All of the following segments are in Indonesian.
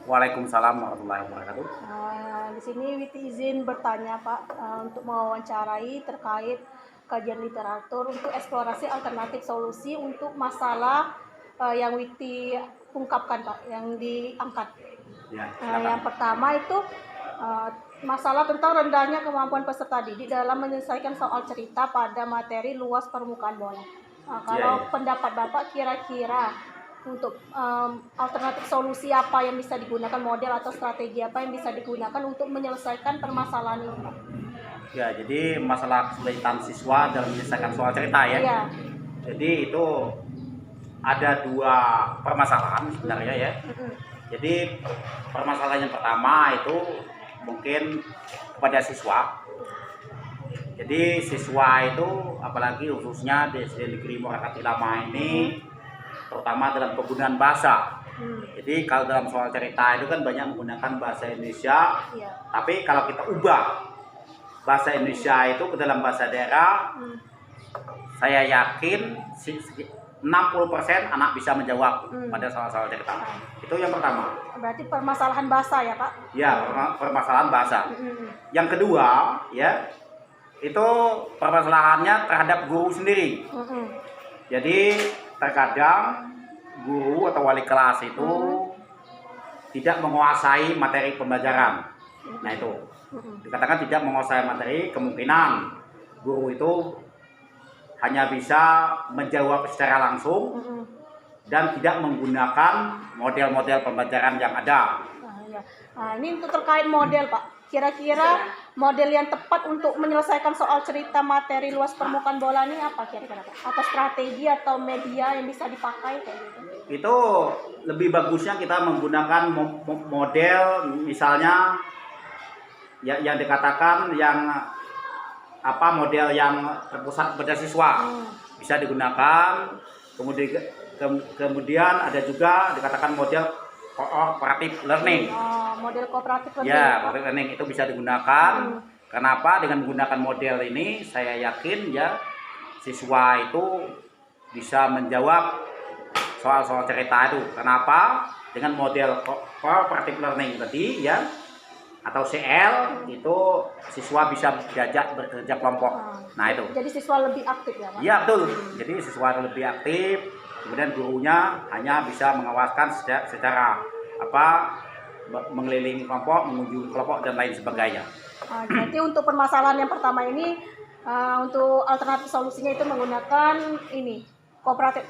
Waalaikumsalam warahmatullahi wabarakatuh. Di sini Witi izin bertanya Pak, untuk mewawancarai terkait kajian literatur untuk eksplorasi alternatif solusi untuk masalah yang Witi ungkapkan Pak, yang diangkat. Ya, Yang pertama itu masalah tentang rendahnya kemampuan peserta didik dalam menyelesaikan soal cerita pada materi luas permukaan bola. Kalau pendapat Bapak kira-kira untuk alternatif solusi apa yang bisa digunakan, model atau strategi apa yang bisa digunakan untuk menyelesaikan permasalahan ini, Pak? Ya, jadi masalah kesulitan siswa dalam menyelesaikan soal cerita ya. Iya. Jadi itu ada dua permasalahan sebenarnya ya. Jadi permasalahan yang pertama itu mungkin kepada siswa. Jadi siswa itu apalagi khususnya di SD Negeri Morakat Ilama ini terutama dalam penggunaan bahasa. Jadi kalau dalam soal cerita itu kan banyak menggunakan bahasa Indonesia. Iya. Tapi kalau kita ubah bahasa Indonesia itu ke dalam bahasa daerah, saya yakin 60% anak bisa menjawab pada soal-soal cerita. Itu yang pertama. Berarti permasalahan bahasa ya Pak? Ya, permasalahan bahasa. Yang kedua ya, itu permasalahannya terhadap guru sendiri. Jadi terkadang guru atau wali kelas itu tidak menguasai materi pembelajaran. Nah itu dikatakan tidak menguasai materi, kemungkinan guru itu hanya bisa menjawab secara langsung dan tidak menggunakan model-model pembelajaran yang ada. Ini untuk terkait model Pak, kira-kira model yang tepat untuk menyelesaikan soal cerita materi luas permukaan bola ini apa kira-kira Pak? Atau strategi atau media yang bisa dipakai kayak gitu? Itu lebih bagusnya kita menggunakan model misalnya yang dikatakan yang model yang terpusat pada siswa bisa digunakan. Kemudian ada juga dikatakan model cooperative learning. Model cooperative learning. Ya, cooperative learning itu bisa digunakan. Kenapa? Dengan menggunakan model ini saya yakin ya siswa itu bisa menjawab soal-soal cerita itu. Kenapa? Dengan model cooperative learning tadi ya atau CL itu siswa bisa diajak bekerja kelompok. Nah itu. Jadi siswa lebih aktif ya Pak? Iya betul. Jadi siswa lebih aktif. Kemudian gurunya hanya bisa mengawaskan secara mengelilingi kelompok, mengunjungi kelompok dan lain sebagainya. Jadi untuk permasalahan yang pertama ini untuk alternatif solusinya itu menggunakan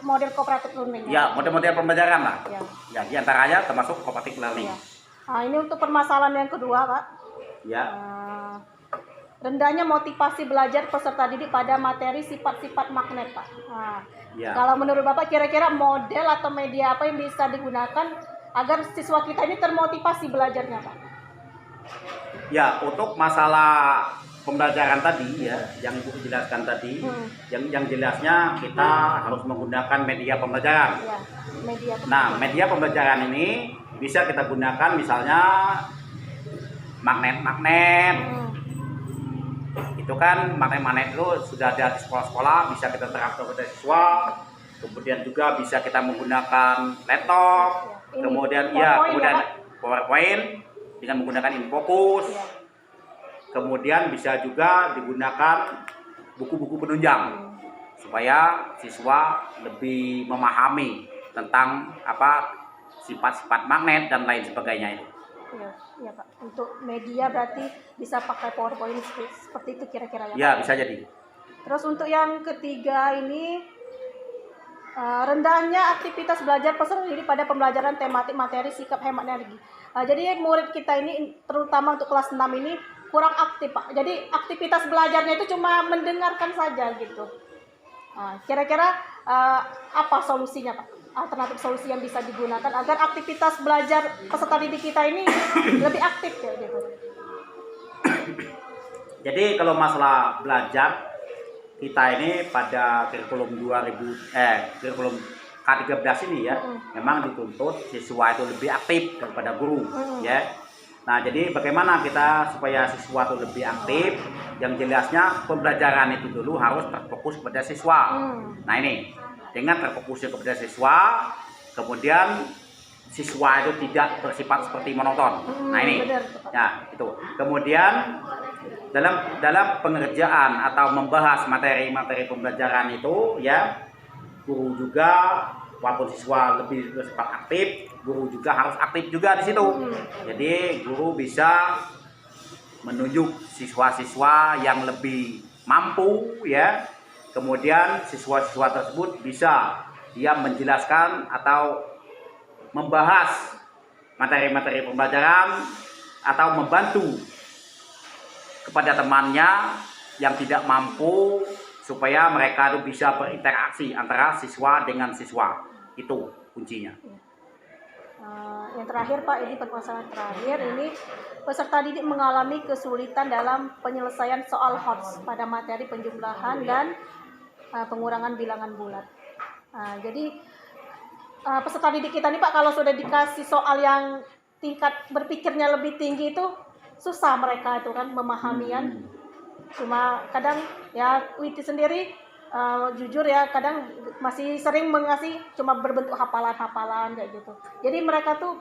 model cooperative learning. Ya, model-model pembelajaran lah. Ya, diantaranya termasuk cooperative learning. Ya. Ini untuk permasalahan yang kedua Pak. Ya. Rendahnya motivasi belajar peserta didik pada materi sifat-sifat magnet Pak. Ya. Kalau menurut Bapak kira-kira model atau media apa yang bisa digunakan agar siswa kita ini termotivasi belajarnya Pak? Ya, untuk masalah pembelajaran tadi ya, yang Ibu jelaskan tadi, yang jelasnya kita harus menggunakan media pembelajaran. Ya, media pembelajaran. Nah, media pembelajaran ini bisa kita gunakan misalnya magnet-magnet. Itu kan magnet-magnet itu sudah ada di sekolah-sekolah, bisa kita terapkan kepada siswa. Kemudian juga bisa kita menggunakan laptop, kemudian PowerPoint dengan menggunakan InFocus. Kemudian bisa juga digunakan buku-buku penunjang supaya siswa lebih memahami tentang sifat-sifat magnet dan lain sebagainya itu. Iya Pak. Untuk media berarti bisa pakai PowerPoint seperti itu kira-kira ya Pak? Ya, bisa jadi. Terus untuk yang ketiga ini rendahnya aktivitas belajar peserta didik pada pembelajaran tematik materi sikap hemat energi. Jadi murid kita ini terutama untuk kelas 6 ini kurang aktif Pak. Jadi aktivitas belajarnya itu cuma mendengarkan saja gitu. Kira-kira apa solusinya Pak? Alternatif solusi yang bisa digunakan agar aktivitas belajar peserta didik kita ini lebih aktif ya gitu. Jadi kalau masalah belajar kita ini pada kurikulum kurikulum K13 ini ya, memang dituntut siswa itu lebih aktif daripada guru ya. Nah, jadi bagaimana kita supaya siswa itu lebih aktif? Yang jelasnya pembelajaran itu dulu harus terfokus pada siswa. Nah, ini dengan terfokusnya kepada siswa, kemudian siswa itu tidak bersifat seperti monoton. Nah ini, benar. ya itu. Kemudian dalam pengerjaan atau membahas materi-materi pembelajaran itu, ya guru juga walaupun siswa lebih bersifat aktif, guru juga harus aktif juga di situ. Jadi guru bisa menunjuk siswa-siswa yang lebih mampu, ya. Kemudian siswa-siswa tersebut bisa dia menjelaskan atau membahas materi-materi pembelajaran atau membantu kepada temannya yang tidak mampu supaya mereka itu bisa berinteraksi antara siswa dengan siswa. Itu kuncinya. Yang terakhir Pak, ini permasalahan terakhir ini peserta didik mengalami kesulitan dalam penyelesaian soal HOTS pada materi penjumlahan dan pengurangan bilangan bulat. Jadi peserta didik kita nih Pak, kalau sudah dikasih soal yang tingkat berpikirnya lebih tinggi itu susah mereka itu kan memahamian. Cuma kadang ya Witi sendiri jujur ya kadang masih sering mengasih cuma berbentuk hafalan-hafalan kayak gitu. Jadi mereka tuh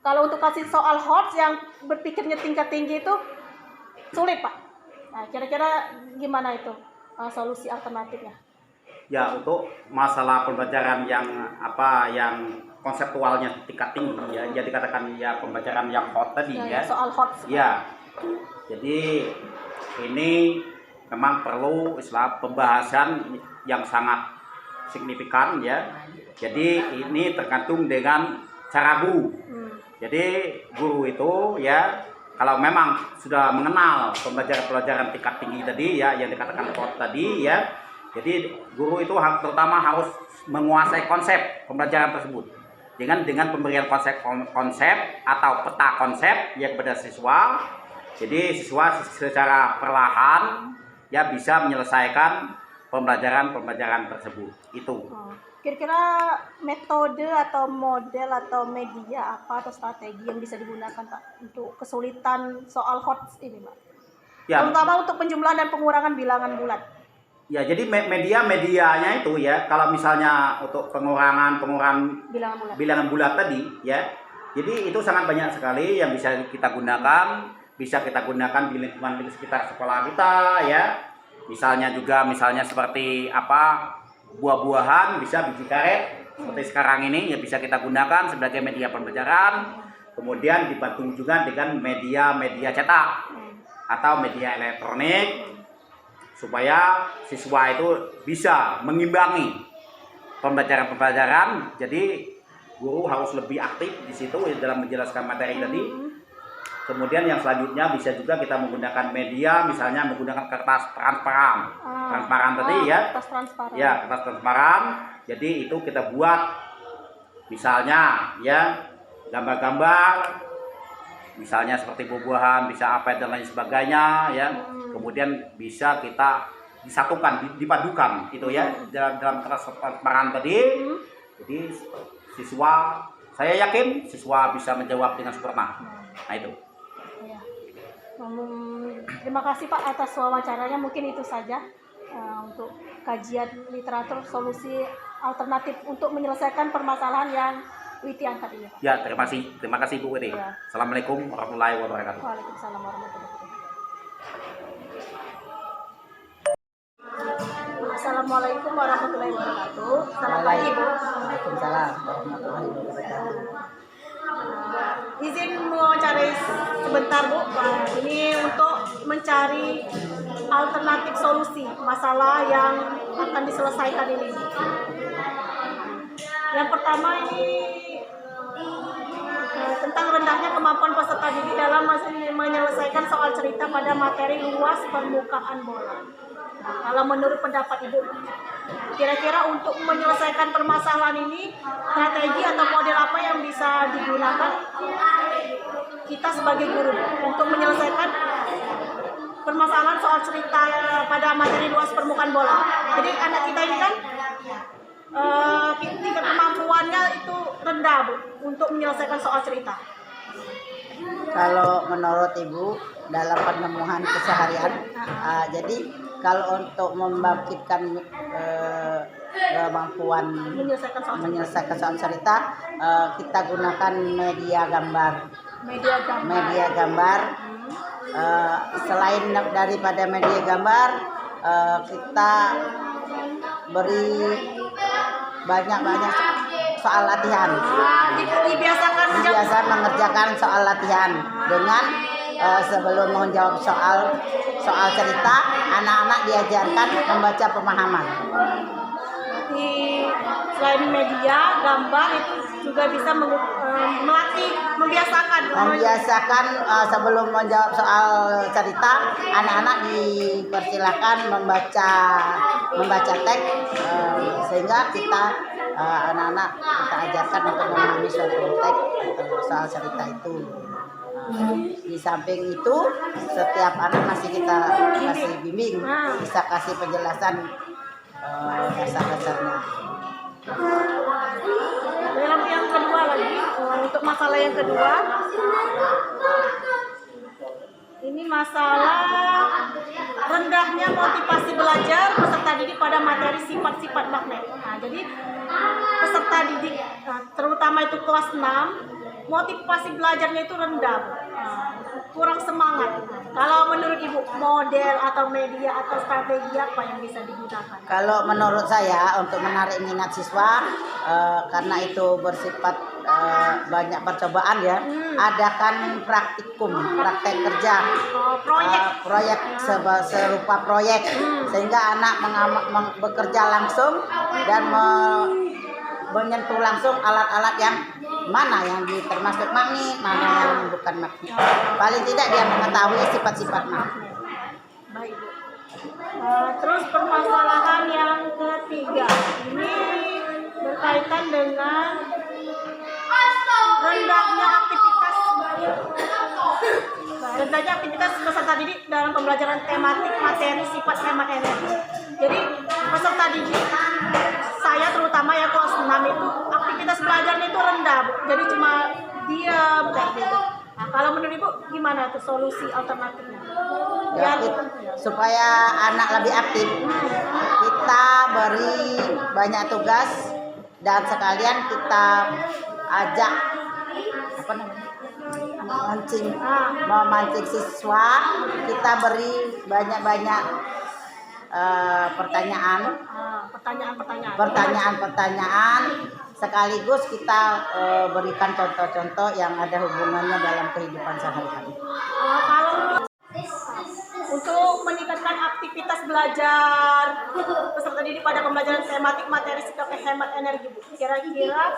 kalau untuk kasih soal HOTS yang berpikirnya tingkat tinggi itu sulit Pak. Nah kira-kira gimana itu solusi alternatifnya? Ya, untuk masalah pembelajaran yang konseptualnya tingkat tinggi, ya dikatakan ya pembelajaran yang hot tadi, ya soal HOTS. Ya, jadi ini memang perlu pembahasan yang sangat signifikan, ya. Jadi ini tergantung dengan cara guru. Jadi guru itu, ya kalau memang sudah mengenal pembelajaran tingkat tinggi tadi, ya yang dikatakan hot tadi, ya. Jadi guru itu terutama harus menguasai konsep pembelajaran tersebut dengan pemberian konsep atau peta konsep ya kepada siswa. Jadi siswa secara perlahan ya bisa menyelesaikan pembelajaran tersebut. Itu. Kira-kira metode atau model atau media apa atau strategi yang bisa digunakan Pak untuk kesulitan soal HOTS ini Pak? Ya. Terutama untuk penjumlahan dan pengurangan bilangan bulat. Ya, jadi medianya itu ya, kalau misalnya untuk pengurangan bilangan bulat tadi ya, jadi itu sangat banyak sekali yang bisa kita gunakan di lingkungan di sekitar sekolah kita ya. Misalnya seperti buah-buahan, bisa biji karet seperti sekarang ini ya bisa kita gunakan sebagai media pembelajaran. Kemudian dibantu juga dengan media cetak atau media elektronik, supaya siswa itu bisa mengimbangi pembelajaran. Jadi guru harus lebih aktif di situ dalam menjelaskan materi tadi. Kemudian yang selanjutnya bisa juga kita menggunakan media, misalnya menggunakan kertas transparan tadi ya. Kertas transparan. Ya, kertas transparan. Jadi itu kita buat misalnya ya gambar-gambar, misalnya seperti buah-buahan, bisa apa dan lain sebagainya ya. Kemudian bisa kita dipadukan itu ya dalam kertas transparan tadi. Jadi saya yakin siswa bisa menjawab dengan sempurna. Nah itu. Ya. Terima kasih Pak atas wawancaranya. Mungkin itu saja untuk kajian literatur solusi alternatif untuk menyelesaikan permasalahan yang Witi angkat ini. Ya, terima kasih Bu Witi. Ya. Assalamualaikum warahmatullahi wabarakatuh. Waalaikumsalam warahmatullahi wabarakatuh. Assalamualaikum warahmatullahi wabarakatuh. Selamat pagi Bu. Waalaikumsalam warahmatullahi wabarakatuh. Izin mewawancarai sebentar Bu. Ini untuk mencari alternatif solusi masalah yang akan diselesaikan ini. Yang pertama ini tentang rendahnya kemampuan peserta didik dalam menyelesaikan soal cerita pada materi luas permukaan bola. Kalau menurut pendapat Ibu, kira-kira untuk menyelesaikan permasalahan ini, strategi atau model apa yang bisa digunakan kita sebagai guru untuk menyelesaikan permasalahan soal cerita pada materi luas permukaan bola? Jadi anak kita ini kan tingkat kemampuannya itu rendah Bu untuk menyelesaikan soal cerita. Kalau menurut Ibu dalam penemuan keseharian, jadi kalau untuk membangkitkan kemampuan menyelesaikan soal cerita, kita gunakan media gambar. Media gambar. Selain daripada media gambar, kita beri banyak soal latihan. Biasa mengerjakan soal latihan dengan sebelum menjawab soal cerita, anak-anak diajarkan membaca pemahaman. Selain media gambar itu juga bisa membiasakan sebelum menjawab soal cerita, anak-anak dipersilakan membaca teks, sehingga kita anak-anak kita ajarkan untuk memahami suatu teks atau soal cerita itu. Di samping itu, setiap anak masih kita kasih bimbing, bisa kasih penjelasan dasar-dasarnya. Dalam yang kedua lagi, untuk masalah yang kedua, ini masalah rendahnya motivasi belajar peserta didik pada materi sifat-sifat magnet. Nah, jadi peserta didik, terutama itu kelas 6, motivasi belajarnya itu rendah, kurang semangat. Kalau menurut Ibu, model atau media atau strategi apa yang bisa digunakan? Kalau menurut saya, untuk menarik minat siswa, karena itu bersifat banyak percobaan ya, adakan praktikum, praktek kerja, proyek serupa proyek, sehingga anak bekerja langsung dan menyentuh langsung alat-alat yang mana yang termasuk magnet, mana yang bukan magnet. Paling tidak dia mengetahui sifat-sifat magnet. Baik, Bu. Terus permasalahan yang ketiga, ini berkaitan dengan rendahnya aktivitas peserta didik dalam pembelajaran tematik materi sifat hemat energi. Jadi peserta didik saya terutama ya kelas 6 itu aktivitas belajarnya itu rendah, Bu. Jadi cuma diam kayak gitu. Nah, kalau menurut Ibu gimana tuh solusi alternatifnya? Supaya anak lebih aktif, kita beri banyak tugas dan sekalian kita ajak memancing siswa. Kita beri banyak pertanyaan, sekaligus kita berikan contoh-contoh yang ada hubungannya dalam kehidupan sehari-hari. Kalau untuk meningkatkan aktivitas belajar peserta didik pada pembelajaran tematik materi sikap hemat energi, Bu, kira-kira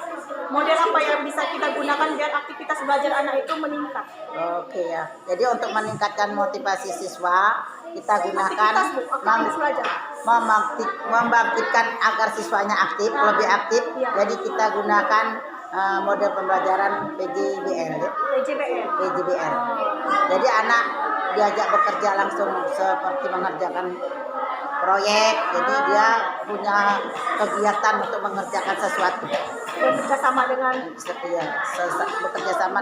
model apa yang bisa kita gunakan biar aktivitas belajar anak itu meningkat? Oke ya, jadi untuk meningkatkan motivasi siswa, kita gunakan membangkitkan agar siswanya aktif, lebih aktif. Jadi kita gunakan model pembelajaran PJBL. Jadi anak diajak bekerja langsung seperti mengerjakan proyek. Jadi dia punya kegiatan untuk mengerjakan sesuatu. Dan bekerjasama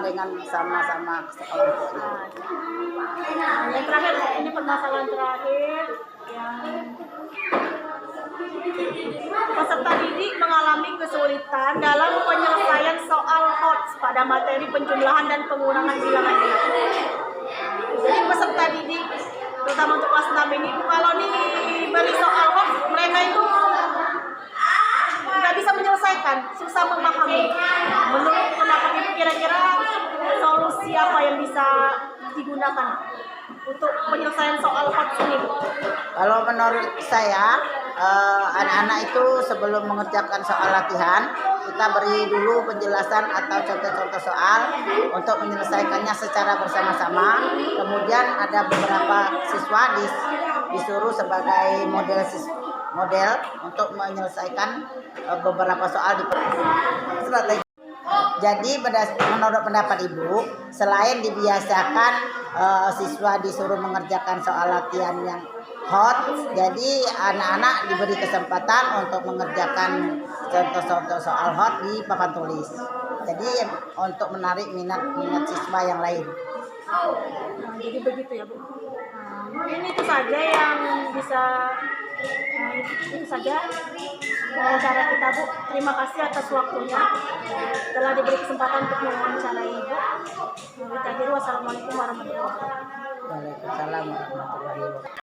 dengan sama sekolah. Yang terakhir, ini permasalahan terakhir yang peserta didik mengalami kesulitan dalam penyelesaian soal HOTS pada materi penjumlahan dan pengurangan bilangan genap. Jadi peserta didik, terutama untuk kelas 6 ini, kalau diberi soal HOTS, mereka itu nggak bisa menyelesaikan, susah memahami. Menurut pendapat Ibu, kira-kira solusi apa yang bisa digunakan untuk penyelesaian soal HOTS ini? Kalau menurut saya, anak-anak itu sebelum mengerjakan soal latihan, kita beri dulu penjelasan atau contoh-contoh soal untuk menyelesaikannya secara bersama-sama. Kemudian ada beberapa siswa disuruh sebagai model untuk menyelesaikan beberapa soal di strategi. Jadi menurut pendapat Ibu, selain dibiasakan siswa disuruh mengerjakan soal latihan yang hot, jadi anak-anak diberi kesempatan untuk mengerjakan contoh-contoh soal hot di papan tulis. Jadi untuk menarik minat siswa yang lain. Nah, jadi begitu ya, Bu. Mungkin itu saja yang bisa itu saja wawancara kita, Bu. Terima kasih atas waktunya. Telah diberi kesempatan untuk mewawancarai Ibu. Wassalamualaikum warahmatullahi wabarakatuh. Waalaikumsalam warahmatullahi wabarakatuh.